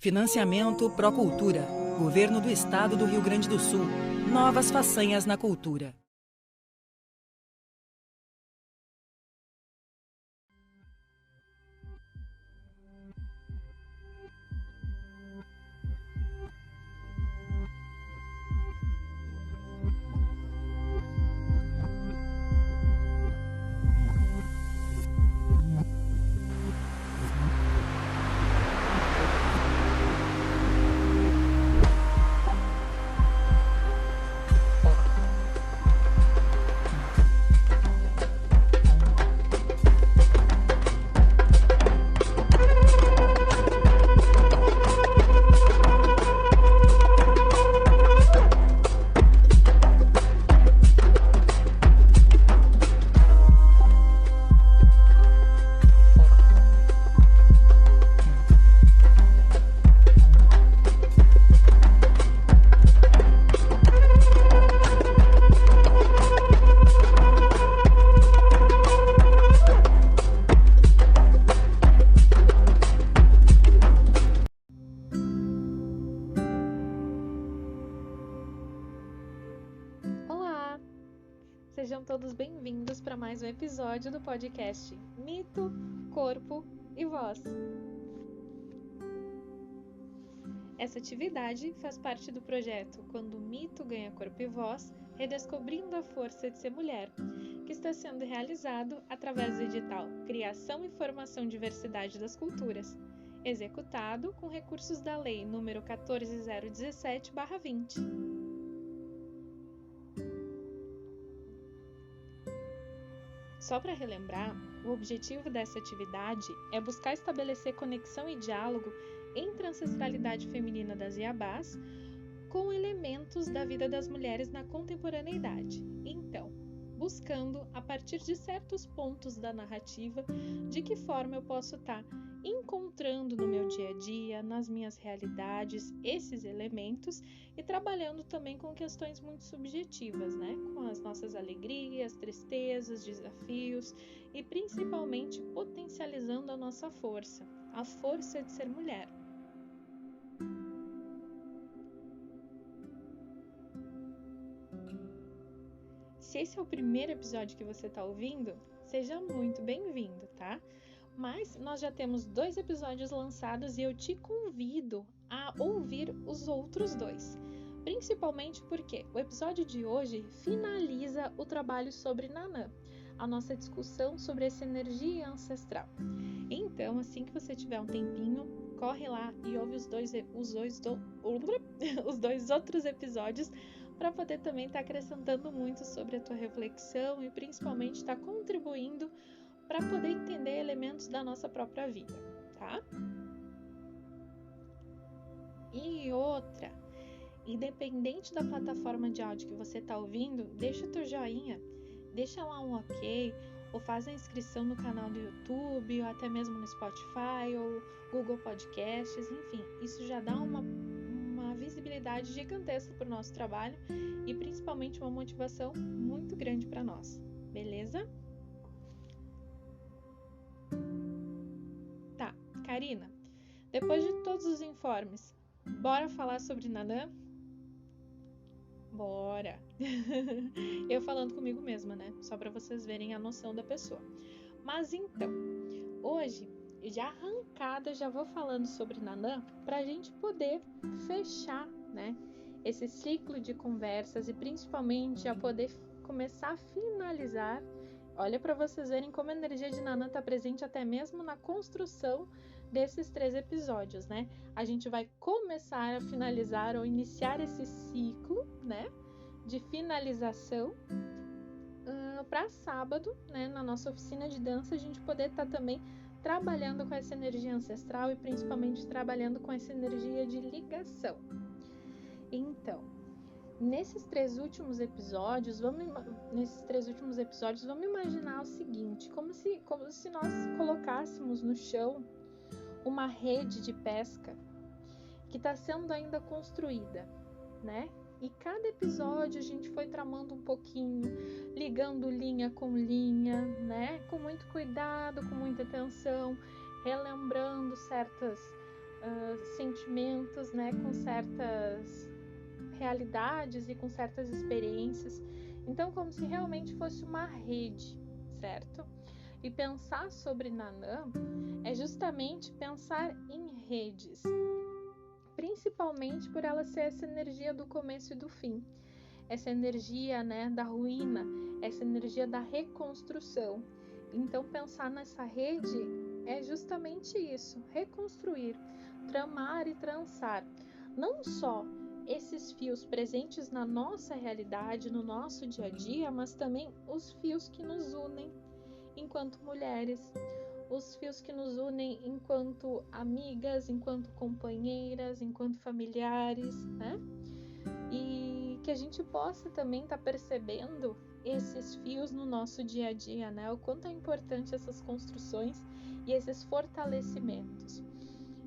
Financiamento Procultura. Governo do Estado do Rio Grande do Sul. Novas façanhas na cultura. Olá! Sejam todos bem-vindos para mais um episódio do podcast Mito, Corpo e Voz. Essa atividade faz parte do projeto Quando o Mito Ganha Corpo e Voz, Redescobrindo a Força de Ser Mulher, que está sendo realizado através do edital Criação e Formação Diversidade das Culturas, executado com recursos da Lei nº 14.017/20. Só para relembrar, o objetivo dessa atividade é buscar estabelecer conexão e diálogo entre a ancestralidade feminina das Iabás com elementos da vida das mulheres na contemporaneidade. Então, buscando, a partir de certos pontos da narrativa, de que forma eu posso estar encontrando no meu dia a dia, nas minhas realidades, esses elementos e trabalhando também com questões muito subjetivas, né? Com as nossas alegrias, tristezas, desafios e principalmente potencializando a nossa força, a força de ser mulher. Se esse é o primeiro episódio que você está ouvindo, seja muito bem-vindo, tá? Mas nós já temos 2 episódios lançados e eu te convido a ouvir os outros 2. Principalmente porque o episódio de hoje finaliza o trabalho sobre Nanã, a nossa discussão sobre essa energia ancestral. Então, assim que você tiver um tempinho, corre lá e ouve os dois outros episódios para poder também estar acrescentando muito sobre a tua reflexão e principalmente estar contribuindo para poder entender elementos da nossa própria vida, tá? E outra, independente da plataforma de áudio que você está ouvindo, deixa o teu joinha, deixa lá um ok, ou faz a inscrição no canal do YouTube, ou até mesmo no Spotify, ou Google Podcasts, enfim, isso já dá uma visibilidade gigantesca para o nosso trabalho e principalmente uma motivação muito grande para nós, beleza? Tá, Karina, depois de todos os informes, bora falar sobre Nanã? Bora! Eu falando comigo mesma, né? Só para vocês verem a noção da pessoa. Mas então, hoje, já arrancada, já vou falando sobre Nanã para a gente poder fechar, né? Esse ciclo de conversas e principalmente a poder começar a finalizar. Olha para vocês verem como a energia de Nanã está presente até mesmo na construção desses 3 episódios, né? A gente vai começar a finalizar ou iniciar esse ciclo, né? De finalização para sábado, né? Na nossa oficina de dança, a gente poder estar também trabalhando com essa energia ancestral e principalmente trabalhando com essa energia de ligação. Então, nesses 3 últimos episódios, vamos imaginar o seguinte, como se nós colocássemos no chão uma rede de pesca que está sendo ainda construída, né? E cada episódio a gente foi tramando um pouquinho, ligando linha com linha, né? Com muito cuidado, com muita atenção, relembrando certas sentimentos, né, com certas realidades e com certas experiências. Então, como se realmente fosse uma rede, certo? E pensar sobre Nanã é justamente pensar em redes, principalmente por ela ser essa energia do começo e do fim, essa energia, né, da ruína, essa energia da reconstrução. Então, pensar nessa rede é justamente isso, reconstruir, tramar e trançar, não só esses fios presentes na nossa realidade, no nosso dia a dia, mas também os fios que nos unem enquanto mulheres, os fios que nos unem enquanto amigas, enquanto companheiras, enquanto familiares, né? E que a gente possa também estar percebendo esses fios no nosso dia a dia, né? O quanto é importante essas construções e esses fortalecimentos.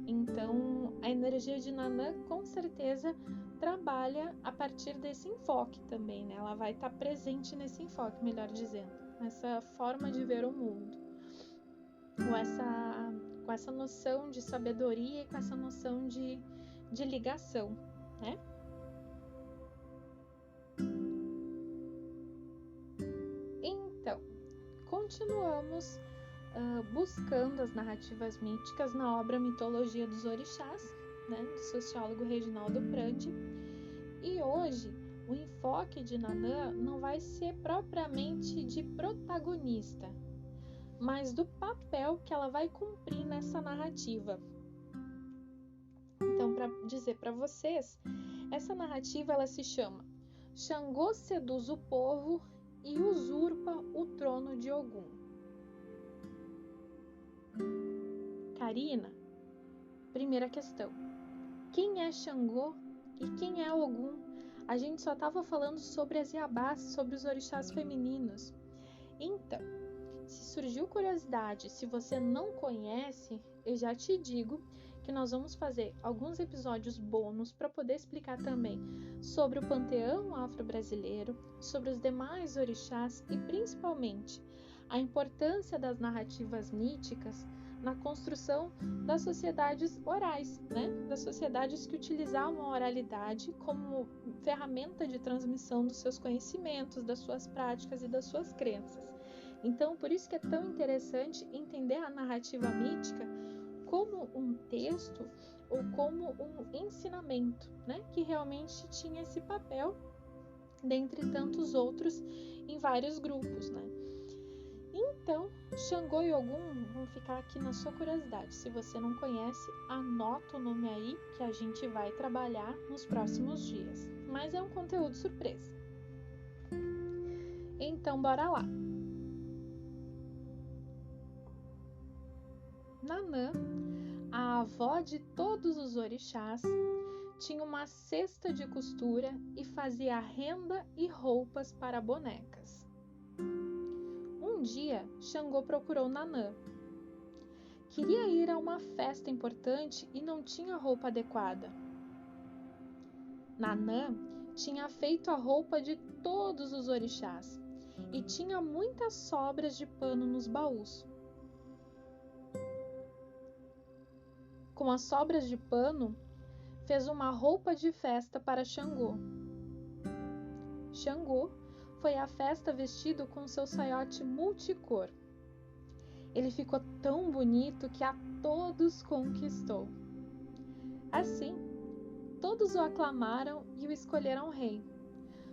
Então, a energia de Nanã, com certeza, trabalha a partir desse enfoque também, né? Ela vai estar presente nesse enfoque, melhor dizendo, nessa forma de ver o mundo, com essa noção de sabedoria e com essa noção de ligação, né? Então, continuamos buscando as narrativas míticas na obra Mitologia dos Orixás, né, do sociólogo Reginaldo Prandi. E hoje, o enfoque de Nanã não vai ser propriamente de protagonista, mas do papel que ela vai cumprir nessa narrativa. Então, para dizer para vocês, essa narrativa ela se chama Xangô seduz o povo e usurpa o trono de Ogum. Karina, primeira questão. Quem é Xangô e quem é Ogum? A gente só estava falando sobre as Iabás, sobre os orixás femininos. Então, se surgiu curiosidade, se você não conhece, eu já te digo que nós vamos fazer alguns episódios bônus para poder explicar também sobre o panteão afro-brasileiro, sobre os demais orixás e principalmente a importância das narrativas míticas na construção das sociedades orais, né? Das sociedades que utilizavam a oralidade como ferramenta de transmissão dos seus conhecimentos, das suas práticas e das suas crenças. Então, por isso que é tão interessante entender a narrativa mítica como um texto ou como um ensinamento, né? Que realmente tinha esse papel, dentre tantos outros, em vários grupos, né? Então, Xangô e Ogum vão ficar aqui na sua curiosidade. Se você não conhece, anota o nome aí que a gente vai trabalhar nos próximos dias. Mas é um conteúdo surpresa. Então, bora lá. Nanã, a avó de todos os orixás, tinha uma cesta de costura e fazia renda e roupas para bonecas. Um dia, Xangô procurou Nanã. Queria ir a uma festa importante e não tinha roupa adequada. Nanã tinha feito a roupa de todos os orixás e tinha muitas sobras de pano nos baús. Com as sobras de pano, fez uma roupa de festa para Xangô. Xangô foi à festa vestido com seu saiote multicor. Ele ficou tão bonito que a todos conquistou. Assim, todos o aclamaram e o escolheram rei,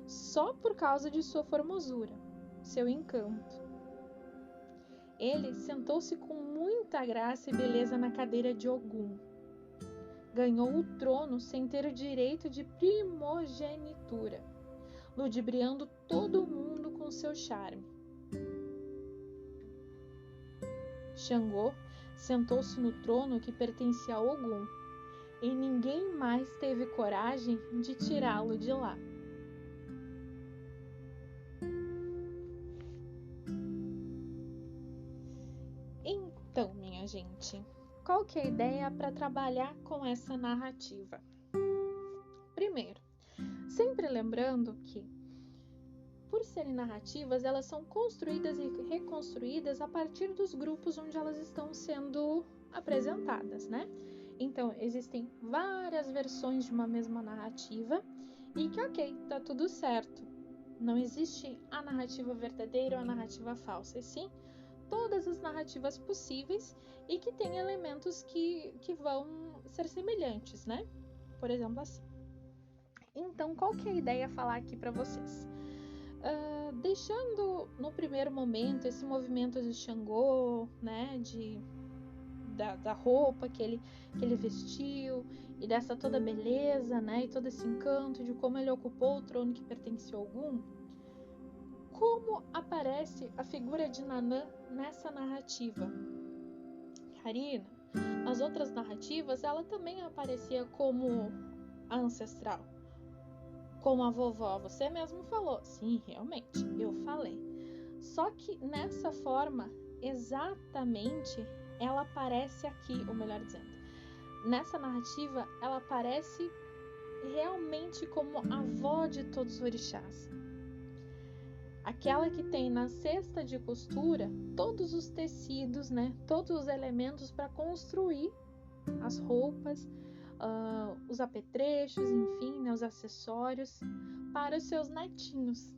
só por causa de sua formosura, seu encanto. Ele sentou-se com muita graça e beleza na cadeira de Ogum. Ganhou o trono sem ter o direito de primogenitura, ludibriando todo mundo com seu charme. Xangô sentou-se no trono que pertencia a Ogum, e ninguém mais teve coragem de tirá-lo de lá. Então, minha gente, qual que é a ideia para trabalhar com essa narrativa? Primeiro, sempre lembrando que, por serem narrativas, elas são construídas e reconstruídas a partir dos grupos onde elas estão sendo apresentadas, né? Então, existem várias versões de uma mesma narrativa e que, ok, tá tudo certo. Não existe a narrativa verdadeira ou a narrativa falsa, e sim todas as narrativas possíveis e que tem elementos que vão ser semelhantes, né? Por exemplo, assim. Então, qual que é a ideia falar aqui para vocês? Deixando no primeiro momento esse movimento de Xangô, né? Da roupa que ele vestiu e dessa toda beleza, né? E todo esse encanto de como ele ocupou o trono que pertencia a Ogum. Como aparece a figura de Nanã nessa narrativa? Karina, nas outras narrativas, ela também aparecia como a ancestral, como a vovó. Você mesmo falou. Sim, realmente, eu falei. Só que nessa forma, exatamente, ela aparece aqui, ou melhor dizendo, nessa narrativa, ela aparece realmente como a avó de todos os orixás. Aquela que tem na cesta de costura todos os tecidos, né? Todos os elementos para construir as roupas, os apetrechos, enfim, né? Os acessórios para os seus netinhos.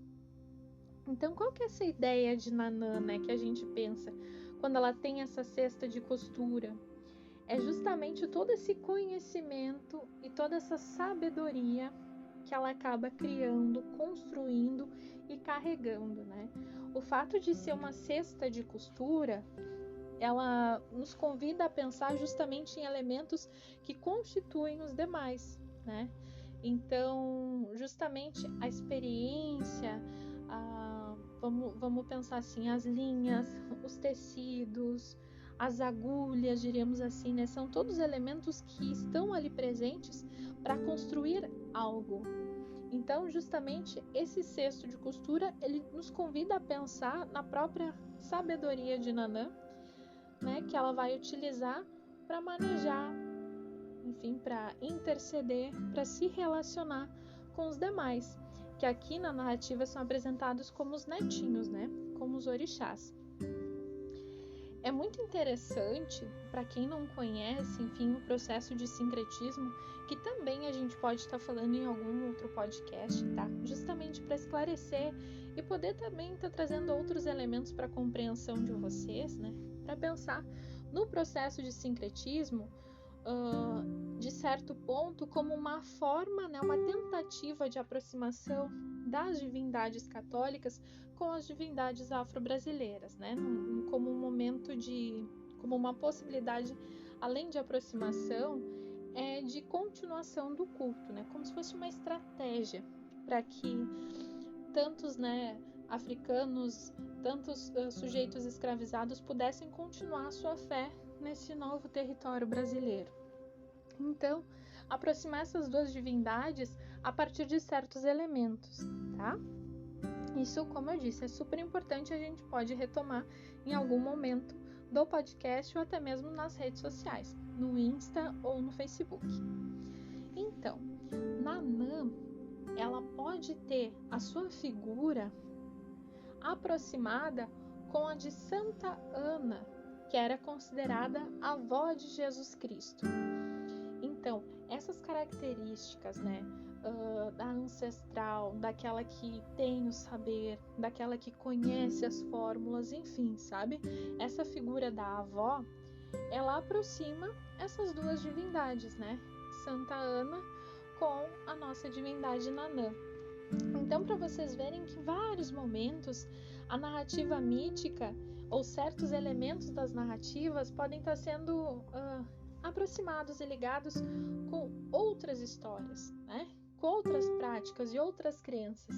Então, qual que é essa ideia de Nanã, né? Que a gente pensa quando ela tem essa cesta de costura? É justamente todo esse conhecimento e toda essa sabedoria que ela acaba criando, construindo e carregando, né? O fato de ser uma cesta de costura, ela nos convida a pensar justamente em elementos que constituem os demais, né? Então, justamente a experiência, vamos pensar assim, as linhas, os tecidos, as agulhas, diríamos assim, né? São todos elementos que estão ali presentes para construir algo. Então, justamente, esse cesto de costura, ele nos convida a pensar na própria sabedoria de Nanã, né? Que ela vai utilizar para manejar, enfim, para interceder, para se relacionar com os demais, que aqui na narrativa são apresentados como os netinhos, né? Como os orixás. É muito interessante, para quem não conhece, enfim, o processo de sincretismo, que também a gente pode estar falando em algum outro podcast, tá? Justamente para esclarecer e poder também estar trazendo outros elementos para a compreensão de vocês, né? Para pensar no processo de sincretismo, de certo ponto, como uma forma, né? Uma tentativa de aproximação das divindades católicas com as divindades afro-brasileiras, né? Como um momento como uma possibilidade, além de aproximação, de continuação do culto, né? Como se fosse uma estratégia para que tantos, né, africanos, tantos sujeitos escravizados pudessem continuar a sua fé nesse novo território brasileiro. Então, aproximar essas duas divindades a partir de certos elementos, tá? Isso, como eu disse, é super importante, a gente pode retomar em algum momento do podcast ou até mesmo nas redes sociais, no Insta ou no Facebook. Então, Nanã, ela pode ter a sua figura aproximada com a de Santa Ana, que era considerada a avó de Jesus Cristo. Então, essas características, né, da ancestral, daquela que tem o saber, daquela que conhece as fórmulas, enfim, sabe? Essa figura da avó, ela aproxima essas duas divindades, né? Santa Ana com a nossa divindade Nanã. Então, para vocês verem que em vários momentos a narrativa mítica ou certos elementos das narrativas podem estar sendo aproximados e ligados com outras histórias, né? Com outras práticas e outras crenças.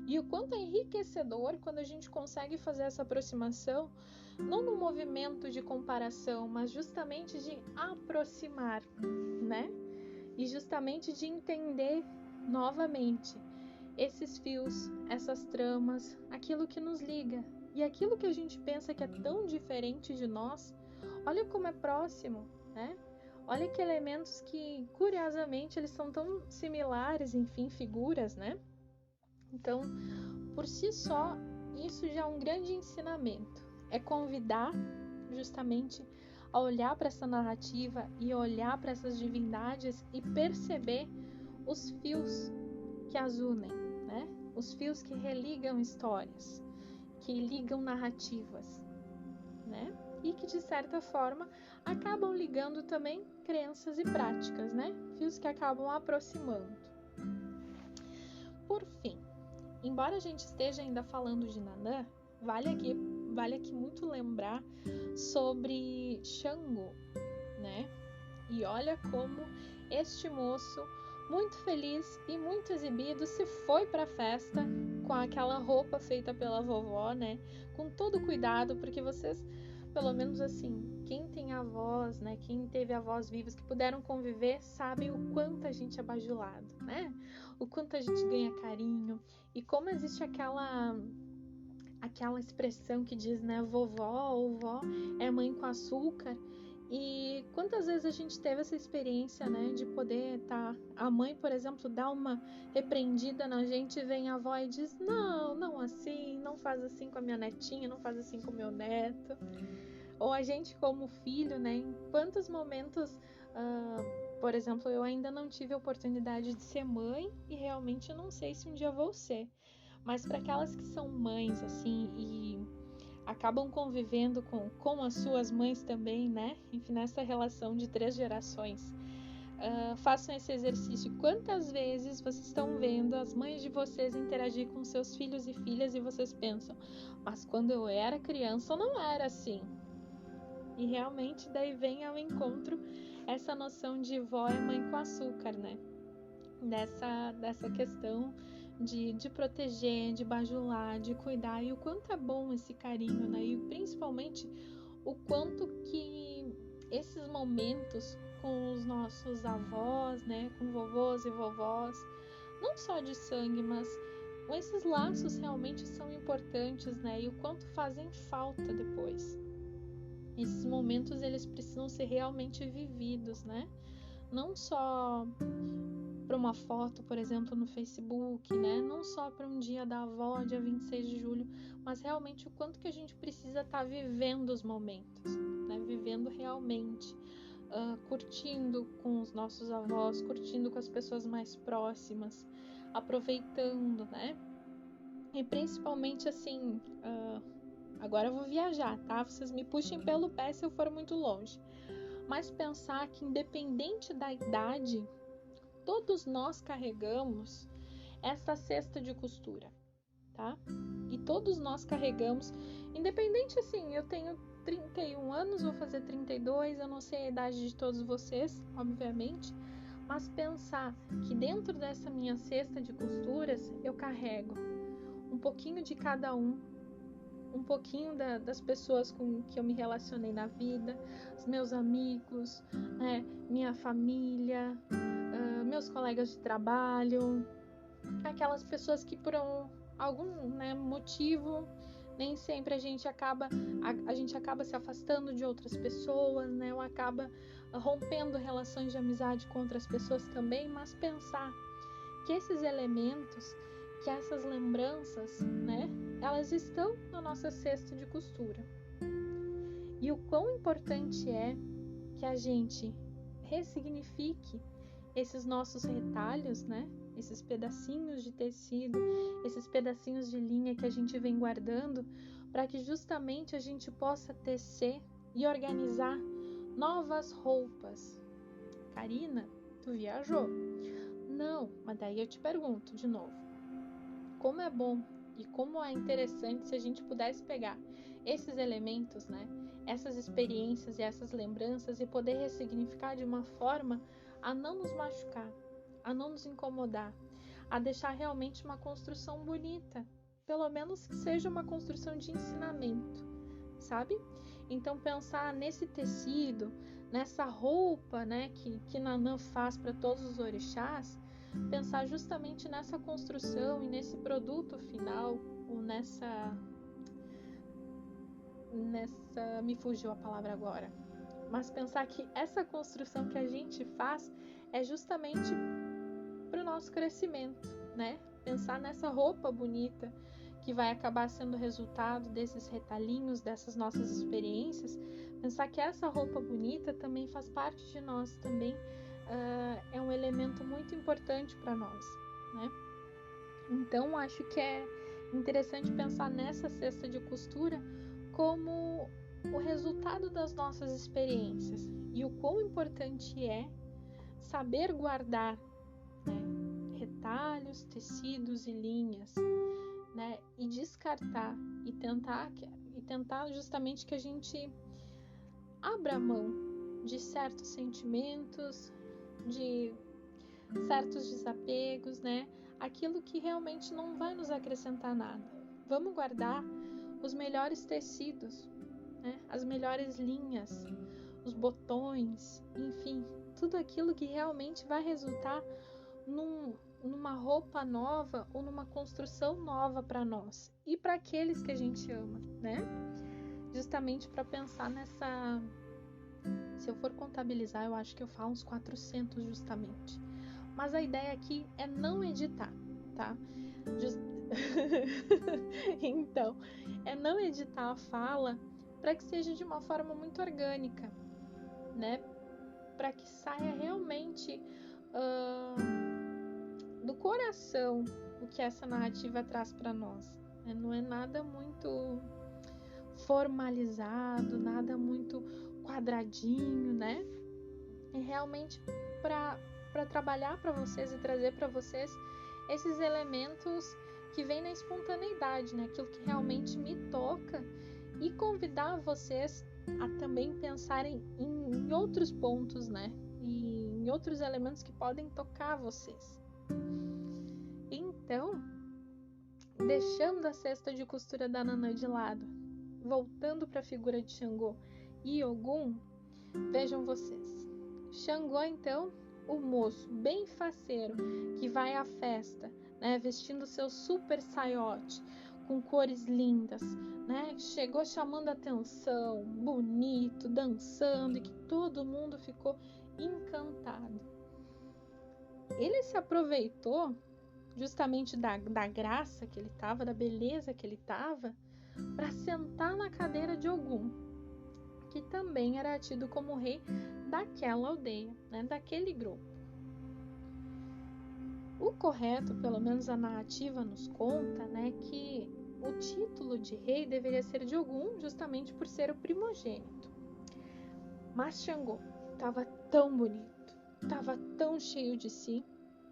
E o quanto é enriquecedor quando a gente consegue fazer essa aproximação, não no movimento de comparação, mas justamente de aproximar, né? E justamente de entender novamente esses fios, essas tramas, aquilo que nos liga. E aquilo que a gente pensa que é tão diferente de nós, olha como é próximo, né? Olha que elementos que, curiosamente, eles são tão similares, enfim, figuras, né? Então, por si só, isso já é um grande ensinamento. É convidar, justamente, a olhar para essa narrativa e olhar para essas divindades e perceber os fios que as unem, né? Os fios que religam histórias, que ligam narrativas, né? E que, de certa forma, acabam ligando também crenças e práticas, né? Fios que acabam aproximando. Por fim, embora a gente esteja ainda falando de Nanã, vale aqui muito lembrar sobre Xangô, né? E olha como este moço, muito feliz e muito exibido, se foi para a festa com aquela roupa feita pela vovó, né? Com todo cuidado, porque vocês, pelo menos assim, quem tem avós, né? Quem teve avós vivos que puderam conviver, sabem o quanto a gente é bajulado, né? O quanto a gente ganha carinho e como existe aquela expressão que diz, né, vovó ou vó é mãe com açúcar. E quantas vezes a gente teve essa experiência, né, de poder a mãe, por exemplo, dá uma repreendida na gente e vem a avó e diz, não assim, não faz assim com a minha netinha, não faz assim com o meu neto. Ou a gente como filho, né, em quantos momentos, por exemplo, eu ainda não tive a oportunidade de ser mãe e realmente não sei se um dia vou ser. Mas para aquelas que são mães, assim, e acabam convivendo com as suas mães também, né? Enfim, nessa relação de 3 gerações. Façam esse exercício. Quantas vezes vocês estão vendo as mães de vocês interagir com seus filhos e filhas e vocês pensam, mas quando eu era criança não era assim. E realmente daí vem ao encontro essa noção de vó é mãe com açúcar, né? Dessa questão de proteger, de bajular, de cuidar, e o quanto é bom esse carinho, né? E principalmente o quanto que esses momentos com os nossos avós, né? Com vovôs e vovós, não só de sangue, mas esses laços realmente são importantes, né? E o quanto fazem falta depois. Esses momentos, eles precisam ser realmente vividos, né? Não só para uma foto, por exemplo, no Facebook, né? Não só para um dia da avó, dia 26 de julho, mas realmente o quanto que a gente precisa estar vivendo os momentos, né? Vivendo realmente, curtindo com os nossos avós, curtindo com as pessoas mais próximas, aproveitando, né? E principalmente assim, agora eu vou viajar, tá? Vocês me puxem pelo pé se eu for muito longe. Mas pensar que independente da idade, todos nós carregamos essa cesta de costura, tá? E todos nós carregamos, independente assim, eu tenho 31 anos, vou fazer 32, eu não sei a idade de todos vocês, obviamente, mas pensar que dentro dessa minha cesta de costuras eu carrego um pouquinho de cada um pouquinho das pessoas com que eu me relacionei na vida, os meus amigos, né, minha família, meus colegas de trabalho, aquelas pessoas que por algum, né, motivo nem sempre a gente acaba se afastando de outras pessoas, né, ou acaba rompendo relações de amizade com outras pessoas também, mas pensar que esses elementos, que essas lembranças, né, elas estão na nossa cesta de costura. E o quão importante é que a gente ressignifique esses nossos retalhos, né? Esses pedacinhos de tecido, esses pedacinhos de linha que a gente vem guardando, para que justamente a gente possa tecer e organizar novas roupas. Karina, tu viajou? Não, mas daí eu te pergunto de novo. Como é bom e como é interessante se a gente pudesse pegar esses elementos, né? Essas experiências e essas lembranças e poder ressignificar de uma forma a não nos machucar, a não nos incomodar, a deixar realmente uma construção bonita, pelo menos que seja uma construção de ensinamento, sabe? Então pensar nesse tecido, nessa roupa, né, que Nanã faz para todos os orixás, pensar justamente nessa construção e nesse produto final, ou nessa me fugiu a palavra agora, mas pensar que essa construção que a gente faz é justamente para o nosso crescimento, né? Pensar nessa roupa bonita que vai acabar sendo resultado desses retalhinhos, dessas nossas experiências, pensar que essa roupa bonita também faz parte de nós, também é um elemento muito importante para nós, né? Então, acho que é interessante pensar nessa cesta de costura como o resultado das nossas experiências e o quão importante é saber guardar, né, retalhos, tecidos e linhas, né, e descartar e tentar justamente que a gente abra mão de certos sentimentos, de certos desapegos, né? Aquilo que realmente não vai nos acrescentar nada. Vamos guardar os melhores tecidos, né? As melhores linhas, os botões, enfim, tudo aquilo que realmente vai resultar numa roupa nova ou numa construção nova para nós e para aqueles que a gente ama, né? Justamente para pensar nessa... Se eu for contabilizar, eu acho que eu falo uns 400 justamente. Mas a ideia aqui é não editar, tá? Então, é não editar a fala para que seja de uma forma muito orgânica, né? Para que saia realmente do coração o que essa narrativa traz para nós. Né? Não é nada muito formalizado, nada muito quadradinho, né? É realmente para trabalhar para vocês e trazer para vocês esses elementos que vêm na espontaneidade, né? Aquilo que realmente me toca, e convidar vocês a também pensarem em outros pontos, né? E em outros elementos que podem tocar vocês. Então, deixando a cesta de costura da Nanã de lado, voltando para a figura de Xangô e Ogum, vejam vocês. Xangô, então, o moço bem faceiro que vai à festa, né, vestindo seu super saiote com cores lindas, né, chegou chamando atenção, bonito, dançando, e que todo mundo ficou encantado. Ele se aproveitou justamente da graça que ele estava, da beleza que ele estava, para sentar na cadeira de Ogum, que também era tido como rei daquela aldeia, né, daquele grupo. O correto, pelo menos a narrativa nos conta, né, que o título de rei deveria ser de Ogum, justamente por ser o primogênito. Mas Xangô estava tão bonito, estava tão cheio de si,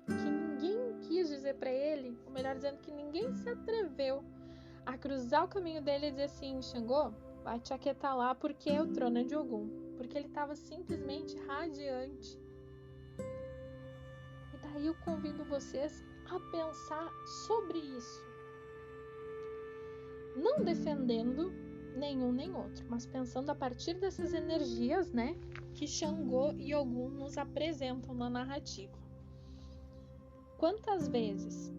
que ninguém quis dizer para ele, ou melhor dizendo, que ninguém se atreveu a cruzar o caminho dele e dizer assim: Xangô, vai te aquietar lá porque o trono é de Ogum. Porque ele estava simplesmente radiante. E daí eu convido vocês a pensar sobre isso. Não defendendo nenhum nem outro, mas pensando a partir dessas energias, né, que Xangô e Ogum nos apresentam na narrativa. Quantas vezes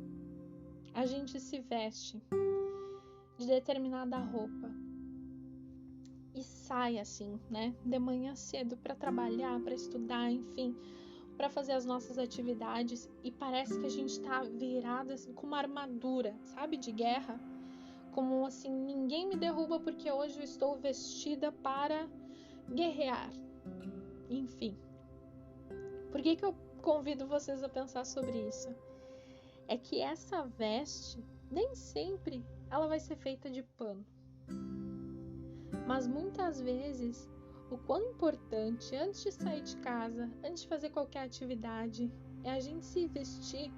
a gente se veste de determinada roupa e sai assim, né, de manhã cedo para trabalhar, para estudar, enfim, para fazer as nossas atividades, e parece que a gente tá virada assim, com uma armadura, sabe, de guerra, como assim, ninguém me derruba porque hoje eu estou vestida para guerrear. Enfim, por que eu convido vocês a pensar sobre isso? É que essa veste, nem sempre ela vai ser feita de pano. Mas muitas vezes, o quão importante, antes de sair de casa, antes de fazer qualquer atividade, é a gente se vestir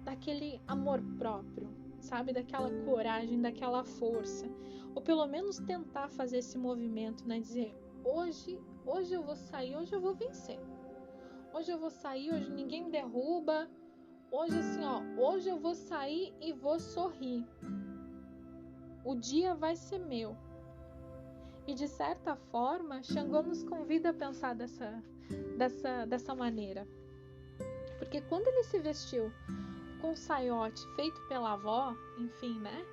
daquele amor próprio, sabe? Daquela coragem, daquela força. Ou pelo menos tentar fazer esse movimento, né? Dizer, hoje eu vou sair, hoje eu vou vencer. Hoje eu vou sair, hoje ninguém me derruba. Hoje assim, ó, hoje eu vou sair e vou sorrir. O dia vai ser meu. E de certa forma, Xangô nos convida a pensar dessa maneira. Porque quando ele se vestiu com o saiote feito pela avó, enfim, né?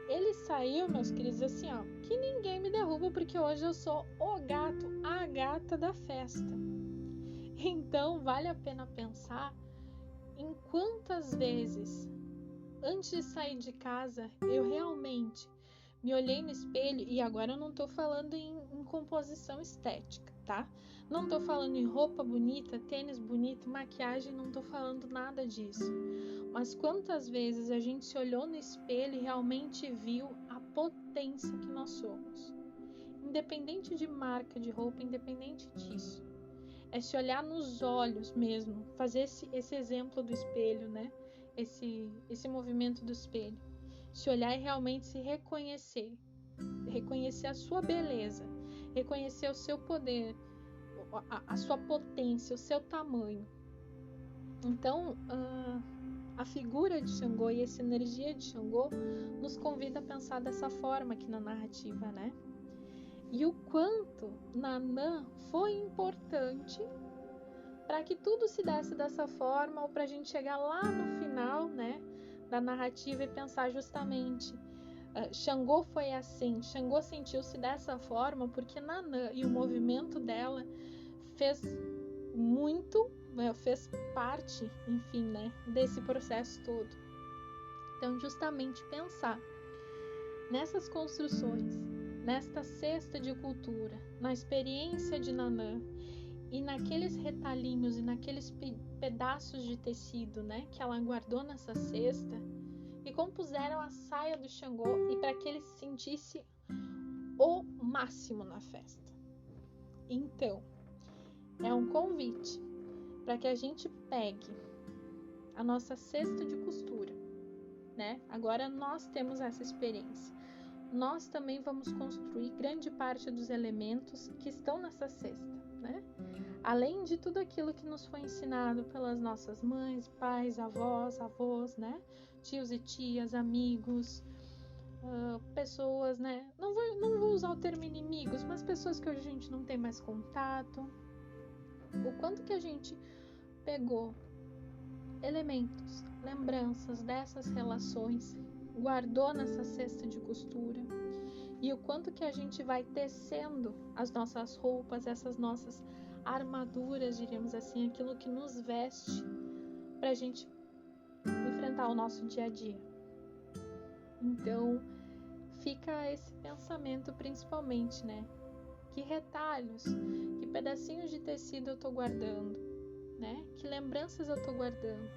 Ele saiu, meus queridos, assim, ó, que ninguém me derruba porque hoje eu sou o gato, a gata da festa. Então, vale a pena pensar em quantas vezes, antes de sair de casa, eu realmente me olhei no espelho, e agora eu não tô falando em composição estética, tá? Não tô falando em roupa bonita, tênis bonito, maquiagem, não tô falando nada disso. Mas quantas vezes a gente se olhou no espelho e realmente viu a potência que nós somos? Independente de marca de roupa, independente disso. É se olhar nos olhos mesmo, fazer esse exemplo do espelho, né? Esse movimento do espelho. Se olhar e realmente se reconhecer. Reconhecer a sua beleza, reconhecer o seu poder, a sua potência, o seu tamanho. Então, a figura de Xangô e essa energia de Xangô nos convida a pensar dessa forma aqui na narrativa, né? E o quanto Nanã foi importante para que tudo se desse dessa forma, ou para a gente chegar lá no final, né, da narrativa e pensar justamente Xangô foi assim, Xangô sentiu-se dessa forma porque Nanã e o movimento dela fez parte, enfim, né, desse processo todo. Então, justamente pensar nessas construções, nesta cesta de cultura, na experiência de Nanã e naqueles retalhinhos e naqueles pedaços de tecido, né, que ela guardou nessa cesta, e compuseram a saia do Xangô e para que ele se sentisse o máximo na festa. Então, é um convite para que a gente pegue a nossa cesta de costura, né? Agora nós temos essa experiência. Nós também vamos construir grande parte dos elementos que estão nessa cesta, né? Além de tudo aquilo que nos foi ensinado pelas nossas mães, pais, avós, né? Tios e tias, amigos, pessoas, né? Não vou usar o termo inimigos, mas pessoas que hoje a gente não tem mais contato. O quanto que a gente pegou elementos, lembranças dessas relações, guardou nessa cesta de costura, e o quanto que a gente vai tecendo as nossas roupas, essas nossas armaduras, diríamos assim, aquilo que nos veste para a gente enfrentar o nosso dia a dia. Então, fica esse pensamento principalmente, né? Que retalhos, que pedacinhos de tecido eu tô guardando, né? Que lembranças eu tô guardando?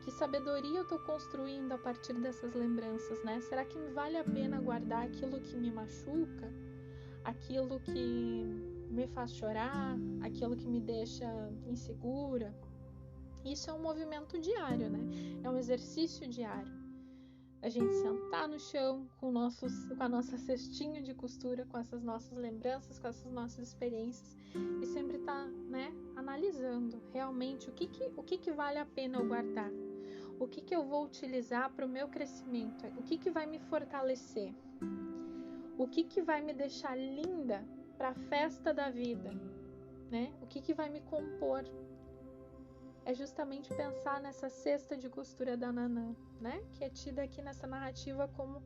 Que sabedoria eu tô construindo a partir dessas lembranças, né? Será que vale a pena guardar aquilo que me machuca? Aquilo que me faz chorar? Aquilo que me deixa insegura? Isso é um movimento diário, né? É um exercício diário. A gente sentar no chão com a nossa cestinha de costura, com essas nossas lembranças, com essas nossas experiências, e sempre tá, né, analisando realmente o que vale a pena eu guardar, o que eu vou utilizar para o meu crescimento, o que vai me fortalecer, o que vai me deixar linda para a festa da vida, né? O que vai me compor. É justamente pensar nessa cesta de costura da Nanã, né? Que é tida aqui nessa narrativa como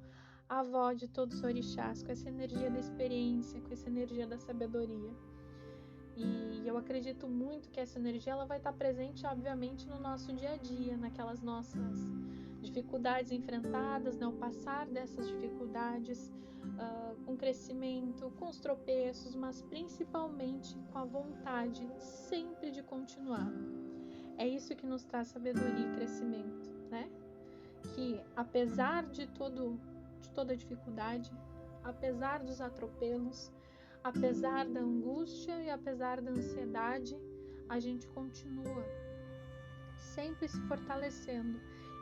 a avó de todos os orixás, com essa energia da experiência, com essa energia da sabedoria. E eu acredito muito que essa energia ela vai estar presente, obviamente, no nosso dia a dia, naquelas nossas dificuldades enfrentadas, né? O passar dessas dificuldades com crescimento, com os tropeços, mas principalmente com a vontade sempre de continuar. É isso que nos traz sabedoria e crescimento, né? Que apesar de toda dificuldade, apesar dos atropelos, apesar da angústia e apesar da ansiedade, a gente continua sempre se fortalecendo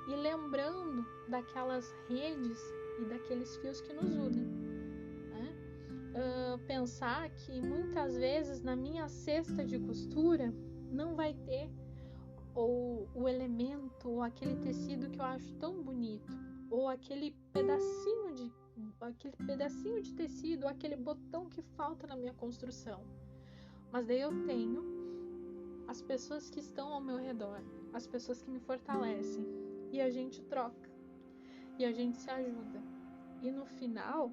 e lembrando daquelas redes e daqueles fios que nos unem, né? Pensar que muitas vezes na minha cesta de costura não vai ter ou o elemento, ou aquele tecido que eu acho tão bonito, ou aquele pedacinho de tecido, ou aquele botão que falta na minha construção. Mas daí eu tenho as pessoas que estão ao meu redor, as pessoas que me fortalecem, e a gente troca, e a gente se ajuda. E no final,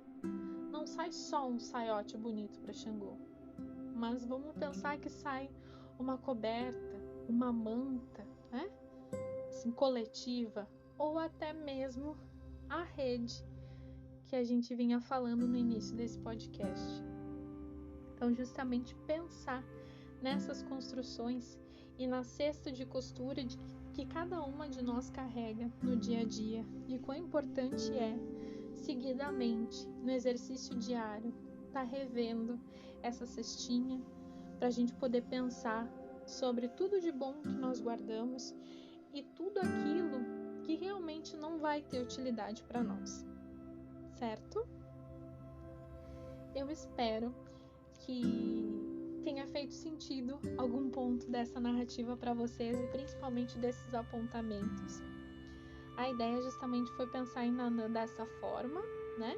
não sai só um saiote bonito para Xangô, mas vamos pensar que sai uma coberta, uma manta, né? assim, coletiva, ou até mesmo a rede que a gente vinha falando no início desse podcast. Então, justamente pensar nessas construções e na cesta de costura que cada uma de nós carrega no dia a dia, e quão importante é, seguidamente, no exercício diário, estar revendo essa cestinha para a gente poder pensar sobre tudo de bom que nós guardamos e tudo aquilo que realmente não vai ter utilidade para nós, certo? Eu espero que tenha feito sentido algum ponto dessa narrativa para vocês e principalmente desses apontamentos. A ideia justamente foi pensar em Nanã dessa forma, né?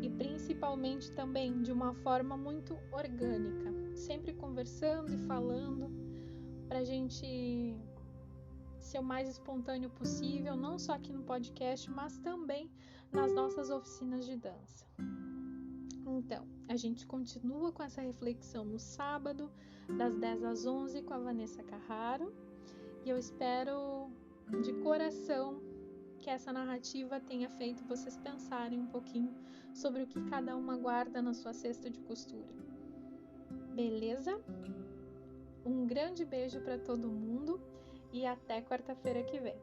E principalmente também de uma forma muito orgânica, sempre conversando e falando para a gente ser o mais espontâneo possível, não só aqui no podcast, mas também nas nossas oficinas de dança. Então, a gente continua com essa reflexão no sábado, das 10 às 11, com a Vanessa Carraro. E eu espero de coração que essa narrativa tenha feito vocês pensarem um pouquinho sobre o que cada uma guarda na sua cesta de costura. Beleza? Um grande beijo para todo mundo e até quarta-feira que vem.